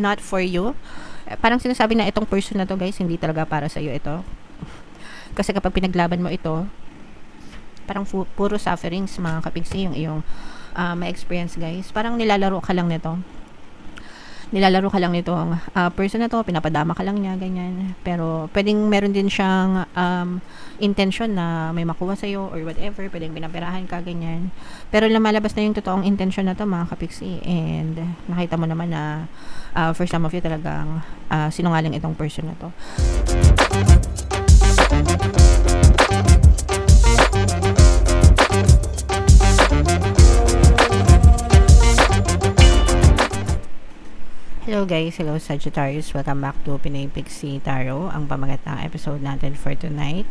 not for you. Parang sinasabi na itong person na to guys, hindi talaga para sa iyo ito. Kasi kapag pinaglaban mo ito, parang puro sufferings mga kapigsi yung iyong ma-experience guys. Parang nilalaro ka lang nito. Nilalaro ka lang nito ang person na to, pinapadama ka lang niya, ganyan. Pero pwedeng meron din siyang intention na may makuha sa'yo or whatever, pwedeng pinaperahan ka, ganyan. Pero lumalabas na yung totoong intention na to mga kapigsi, and nakita mo naman na for some of you talagang sinungaling itong person na to. Hello guys, hello Sagittarius, welcome back to Pinay Pixie Tarot. Ang pamagat ng episode natin for tonight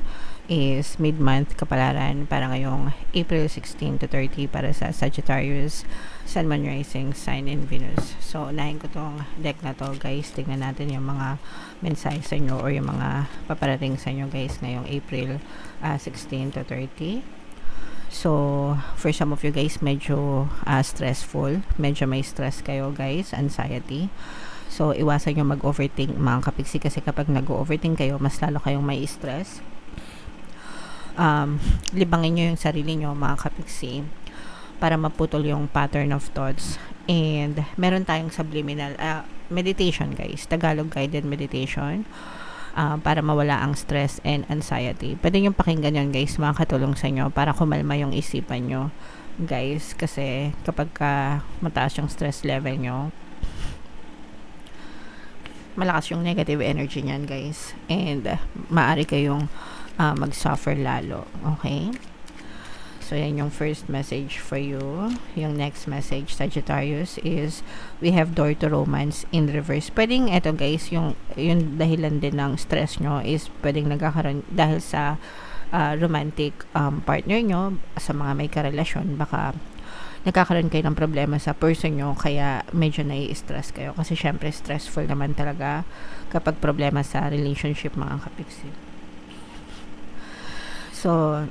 is mid-month kapalaran para ngayong April 16 to 30 para sa Sagittarius, Sun, Moon, Rising, Sign, and Venus. So, unahin ko tong deck na to guys. Tignan natin yung mga mensahe sa inyo or yung mga paparating sa inyo guys ngayong April 16 to 30. So, for some of you guys, medyo stressful. Medyo may stress kayo guys, anxiety. So, iwasan nyo mag-overthink mga kapigsi kasi kapag nag-overthink kayo, mas lalo kayong may stress. Libangin nyo yung sarili nyo mga kapigsi para maputol yung pattern of thoughts. And, meron tayong subliminal meditation guys, Tagalog guided meditation. Para mawala ang stress and anxiety. Pwede nyo pakinggan yun guys, makakatulong sa inyo para kumalma yung isipan nyo guys, kasi kapag mataas yung stress level nyo, malakas yung negative energy nyan guys, and maaari kayong mag-suffer lalo. Okay? So, yan yung first message for you. Yung next message, Sagittarius, is we have door to romance in reverse. Pwedeng, eto guys, yung dahilan din ng stress nyo is pwedeng nagkakaroon dahil sa romantic partner nyo, sa mga may karelasyon, baka nagkakaroon kayo ng problema sa person nyo, kaya medyo nai-stress kayo. Kasi syempre, stressful naman talaga kapag problema sa relationship mga kapiksi. So,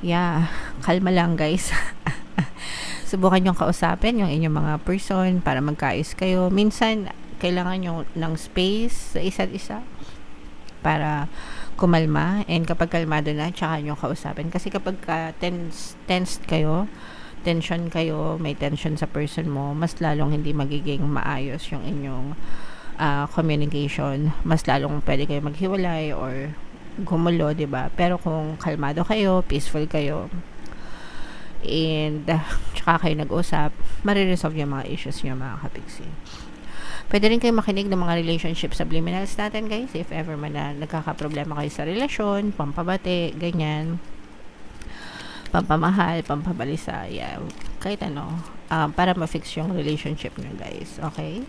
yeah, kalma lang guys. Subukan nyo kausapin yung inyong mga person para magkaayos kayo. Minsan, kailangan nyo ng space sa isa't isa para kumalma, and kapag kalmado na, tsaka nyo kausapin. Kasi kapag tensed kayo, tension kayo, may tension sa person mo, mas lalong hindi magiging maayos yung inyong communication. Mas lalong pwede kayo maghiwalay or gumulo, diba? Pero kung kalmado kayo, peaceful kayo, and tsaka kayo nag-usap, mariresolve yung mga issues nyo mga kapigsi. Pwede rin kayo makinig ng mga relationship subliminals natin guys, if ever man na nagkakaproblema kayo sa relasyon, pampabati, ganyan, pampamahal, pampabalisa, yeah, kahit ano, para ma-fix yung relationship nyo guys. Okay?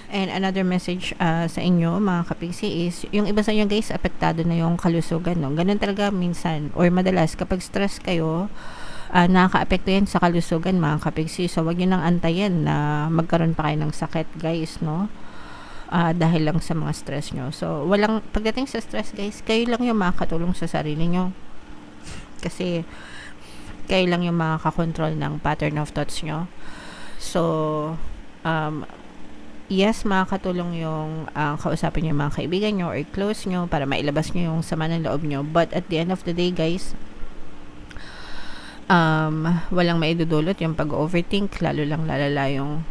And another message sa inyo mga kapigsi is, yung iba sa inyo guys, apektado na yung kalusugan, no? Ganun talaga minsan or madalas kapag stress kayo, nakaka-apekto yan sa kalusugan mga kapigsi. So wag nyo nang antayin na magkaroon pa kayo ng sakit guys, no? Dahil lang sa mga stress nyo. So pagdating sa stress guys, kayo lang yung makakatulong sa sarili nyo, kasi kayo lang yung makakakontrol ng pattern of thoughts nyo. So yes, makakatulong yung kausapin nyo yung mga kaibigan nyo or close nyo para mailabas nyo yung sama ng loob nyo. But at the end of the day guys, walang maidudulot yung pag-overthink, lalo lang lalala yung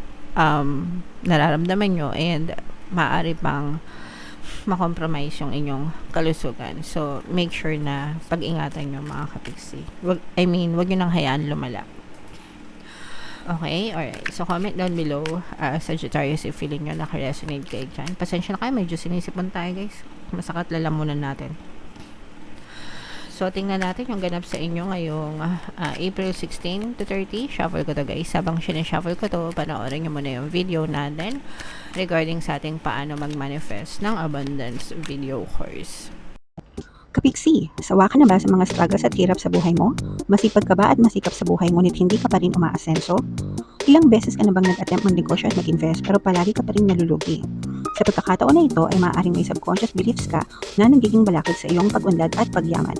nararamdaman nyo, and maaari pang makompromise yung inyong kalusugan. So make sure na pag-ingatan nyo mga kapigsi. Wag nyo nang hayaan lumala. Okay, alright. So, comment down below, Sagittarius, if feeling nyo naka-resonate kayo dyan. Pasensya na kayo, medyo sinisipon tayo, guys. Masakat, lalamunan natin. So, tingnan natin yung ganap sa inyo ngayong April 16 to 30. Shuffle ko to, guys. Sabang sineshuffle ko to, panoorin nyo muna yung video natin regarding sa ating paano mag-manifest ng abundance video course. Kapigsi, sawa ka na ba sa mga struggles at hirap sa buhay mo? Masipag ka ba at masikap sa buhay ngunit hindi ka pa rin umaasenso? Ilang beses ka na bang nag-attempt magnegosyo at mag-invest pero palagi ka pa rin nalulugi? Sa pagkakataon na ito ay maaaring may subconscious beliefs ka na nagiging balakid sa iyong pag-unlad at pagyaman.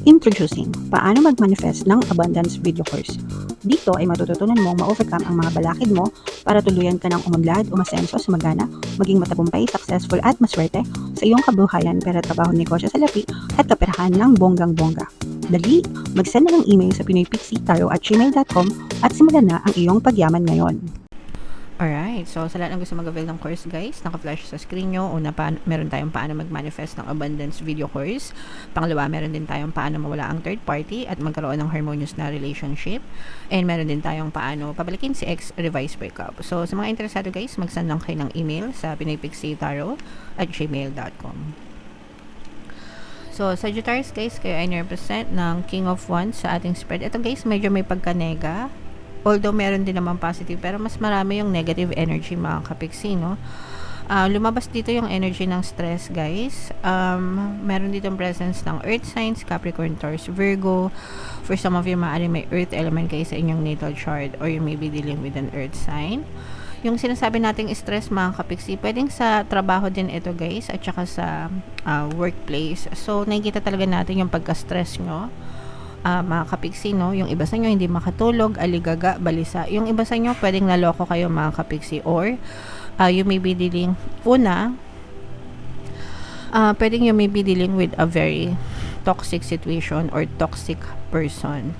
Introducing, paano mag-manifest ng abundance video course. Dito ay matututunan mong ma-overcome ang mga balakid mo para tuluyan ka ng umunlad, umasenso, sumagana, maging matagumpay, successful at maswerte sa iyong kabuhayan, pera, trabaho, negosyo, salapi at kaperahan ng bonggang-bongga. Dali, mag-send na ng email sa pinoypixitaro@gmail.com at simulan na ang iyong pagyaman ngayon. Alright, so sa lahat ng gusto mag-avail ng course guys, naka-flash sa screen nyo. Una, meron tayong paano mag-manifest ng abundance video course. Pangalawa, meron din tayong paano mawala ang third party at magkaroon ng harmonious na relationship. And meron din tayong paano pabalikin si ex revised breakup. So sa mga interesado guys, mag-send lang kayo ng email sa pinoypixitaro@gmail.com. So, Sagittarius guys, kayo ay represent ng King of Wands sa ating spread. Ito guys, medyo may pagka-nega. Although meron din naman positive, pero mas marami yung negative energy mga kapiksi, no? Lumabas dito yung energy ng stress, guys. Meron dito yung presence ng earth signs, Capricorn, Taurus, Virgo. For some of you, maaaring may earth element kayo sa inyong natal chart or you may be dealing with an earth sign. Yung sinasabi nating stress mga kapiksi, pwedeng sa trabaho din ito guys, at saka sa workplace. So, nakikita talaga natin yung pagka-stress nyo. Mga kapiksi, no? Yung iba sa inyo hindi makatulog, aligaga, balisa. Yung iba sa inyo pwedeng naloko kayo mga kapiksi, or you may be dealing, pwedeng you may be dealing with a very toxic situation or toxic person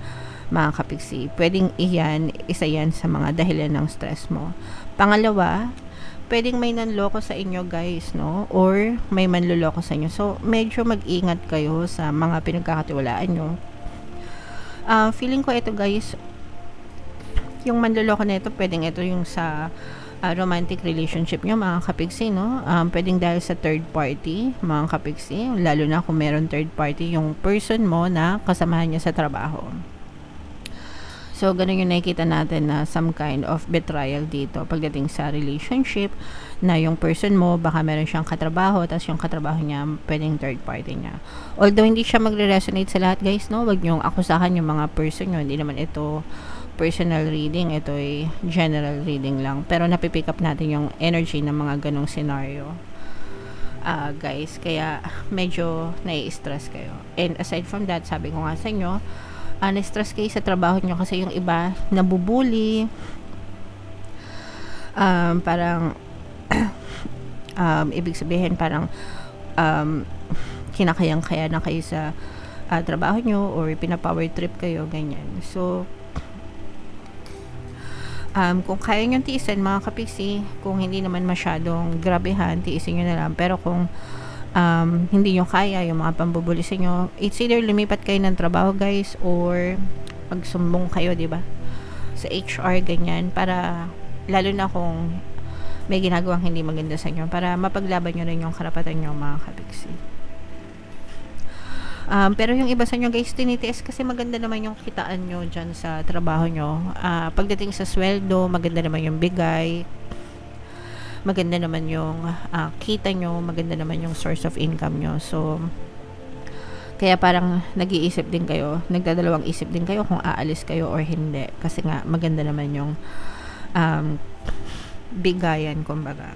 mga kapiksi. Pwedeng isa yan sa mga dahilan ng stress mo. Pangalawa, pwedeng may nanloko sa inyo guys, no? Or may manluloko sa inyo. So, medyo mag-ingat kayo sa mga pinagkakatiwalaan nyo. Feeling ko ito guys, yung manloloko na ito, pwedeng ito yung sa romantic relationship nyo mga kapiksi, no? Pwedeng dahil sa third party mga kapiksi, lalo na kung meron third party yung person mo na kasamahan niya sa trabaho. So, ganun yung nakikita natin na some kind of betrayal dito pagdating sa relationship, na yung person mo, baka meron siyang katrabaho, tapos yung katrabaho niya, pwedeng third party niya. Although, hindi siya magre-resonate sa lahat, guys, no? Wag niyong akusahan yung mga person nyo. Hindi naman ito personal reading. Ito ay general reading lang. Pero, napipick up natin yung energy ng mga ganong scenario. Guys, kaya medyo nai-stress kayo. And aside from that, sabi ko nga sa inyo, na-stress kayo sa trabaho nyo kasi yung iba nabubuli, parang ibig sabihin parang kinakayang-kaya na kayo sa trabaho nyo, or pinapower trip kayo, ganyan. So, kung kaya nyo tiisin mga kapiksi, kung hindi naman masyadong grabehan, tiisin nyo na lang. Pero kung hindi nyo kaya yung mga pambubuli sa inyo, it's either lumipat kayo ng trabaho guys, or magsumbong kayo, diba, sa HR, ganyan, para lalo na kung may ginagawang hindi maganda sa inyo, para mapaglaban nyo rin yung karapatan nyo mga kapiksi. Pero yung iba sa inyo guys, tinitiis kasi maganda naman yung kitaan nyo dyan sa trabaho nyo. Pagdating sa sweldo, maganda naman yung bigay, maganda naman yung kita nyo, maganda naman yung source of income nyo. So, kaya parang nag-iisip din kayo, nagdadalawang isip din kayo kung aalis kayo or hindi. Kasi nga, maganda naman yung bigayan, kumbaga.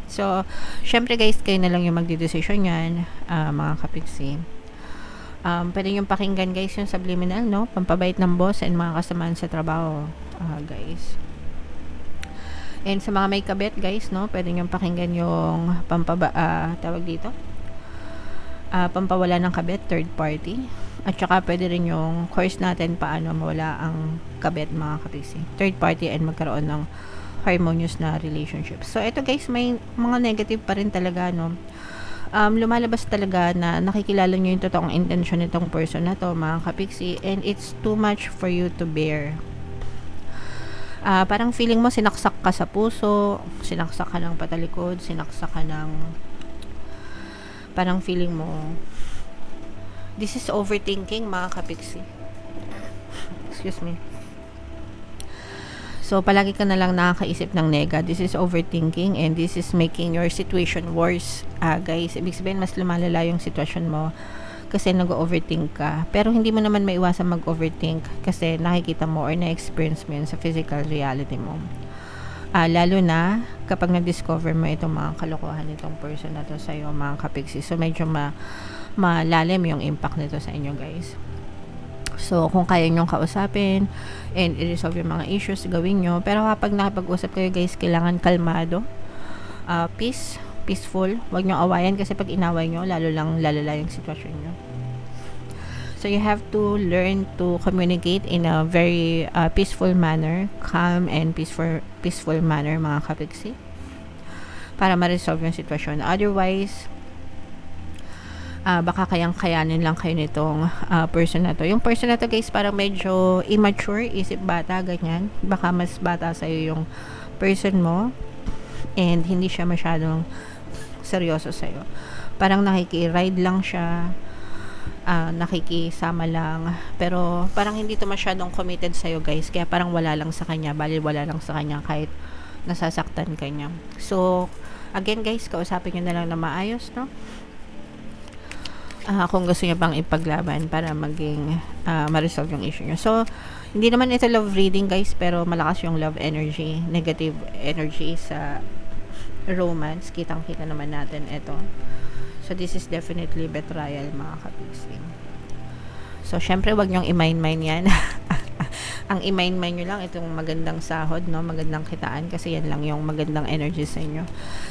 So, syempre guys, kayo na lang yung magdidesisyon yan, mga kapiksi. Pwede yung pakinggan guys yung subliminal, no? Pampabait ng boss and mga kasamaan sa trabaho, guys. And sa mga may kabit guys, no, pwede nyo pakinggan yung tawag dito, pampawala ng kabit, third party. At saka pwede rin yung course natin, paano mawala ang kabit mga kapiksi, third party, and magkaroon ng harmonious na relationship. So ito guys, may mga negative pa rin talaga, no. Lumalabas talaga na nakikilala nyo yung totoong intention nitong person na to mga kapiksi, and it's too much for you to bear. Parang feeling mo sinaksak ka sa puso, sinaksak ka ng patalikod, sinaksak ka ng, parang feeling mo, this is overthinking mga kapiksi. Excuse me. So, palagi ka na lang nakakaisip ng nega. This is overthinking and this is making your situation worse. Guys, ibig sabihin mas lumalala yung sitwasyon mo kasi nag-overthink ka. Pero hindi mo naman maiwasan mag-overthink kasi nakikita mo or na-experience mo yun sa physical reality mo. Lalo na kapag nag-discover mo itong mga kalokohan nitong person na to sa'yo, mga kapiksi. So, medyo malalim yung impact nito sa inyo, guys. So, kung kaya nyong kausapin and i-resolve yung mga issues, gawin nyo. Pero kapag nakipag-usap kayo guys, kailangan kalmado, peaceful. Huwag nyo awayan kasi pag inaway nyo, lalo lang lalala yung sitwasyon nyo. So, you have to learn to communicate in a very peaceful manner, calm and peaceful manner mga kapiksi, para ma-resolve yung sitwasyon. Otherwise, baka kayanin lang kayo nitong person na to. Yung person na to guys, parang medyo immature, isip bata, ganyan. Baka mas bata sa'yo yung person mo and hindi siya masyadong seryoso sa'yo. Parang nakiki-ride lang siya, nakikisama lang, pero parang hindi to masyadong committed sa'yo guys, kaya parang wala lang sa kanya, bali wala lang sa kanya kahit nasasaktan ka niya. So, again guys, kausapin nyo na lang na maayos, no? Kung gusto niyo pang ipaglaban para maging ma-resolve yung issue niyo. So, hindi naman ito love reading guys, pero malakas yung love energy, negative energy sa romance. Kitang-kita naman natin ito. So, this is definitely betrayal mga kapising. So, syempre, wag niyong i-mind yan. Ang i-mind nyo lang itong magandang sahod, no? Magandang kitaan kasi yan lang yung magandang energy sa inyo.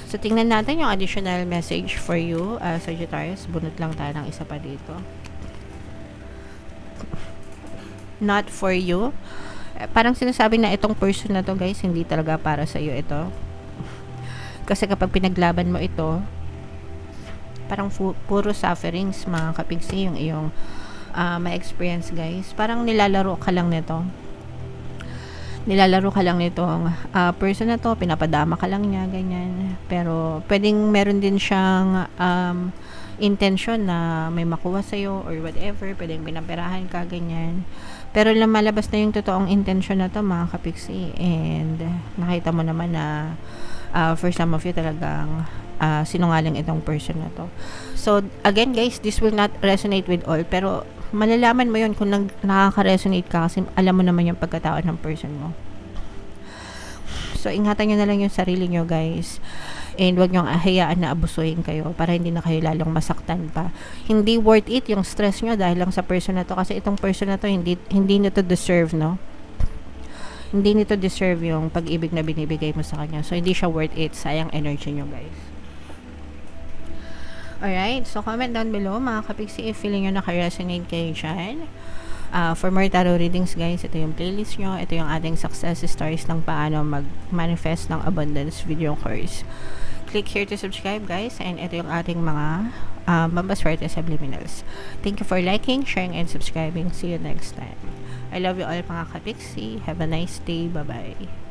So, tingnan natin yung additional message for you, Sagittarius. Bunot lang tayo ng isa pa dito. Not for you. Parang sinasabi na itong person na to guys, hindi talaga para sa iyo ito. Kasi kapag pinaglaban mo ito, parang puro sufferings mga kapigsi yung iyong ma-experience guys. Parang nilalaro ka lang nito. Nilalaro ka lang nitong person na to, pinapadama ka lang niya, ganyan. Pero pwedeng meron din siyang intention na may makuha sa'yo or whatever, pwedeng pinaperahan ka, ganyan. Pero lumalabas na yung totoong intention na to mga kapiksi, and nakita mo naman na for some of you talagang sinungaling itong person na to. So again guys, this will not resonate with all, pero malalaman mo yun kung nakaka-resonate ka kasi alam mo naman yung pagkatao ng person mo. So ingatan nyo na lang yung sarili nyo guys, and wag nyo hayaan na abusuhin kayo para hindi na kayo lalong masaktan pa. Hindi worth it yung stress nyo dahil lang sa person na to, kasi itong person na to hindi nito deserve, no? Hindi nito deserve yung pag-ibig na binibigay mo sa kanya. So hindi siya worth it, sayang energy nyo guys. Alright, so comment down below mga kapiksi if feeling nyo naka-resonate kayo dyan. For more tarot readings guys, ito yung playlist nyo. Ito yung ating success stories ng paano mag-manifest ng abundance video course. Click here to subscribe guys, and ito yung ating mga mambaswerte subliminals. Thank you for liking, sharing, and subscribing. See you next time. I love you all mga kapiksi. Have a nice day. Bye-bye.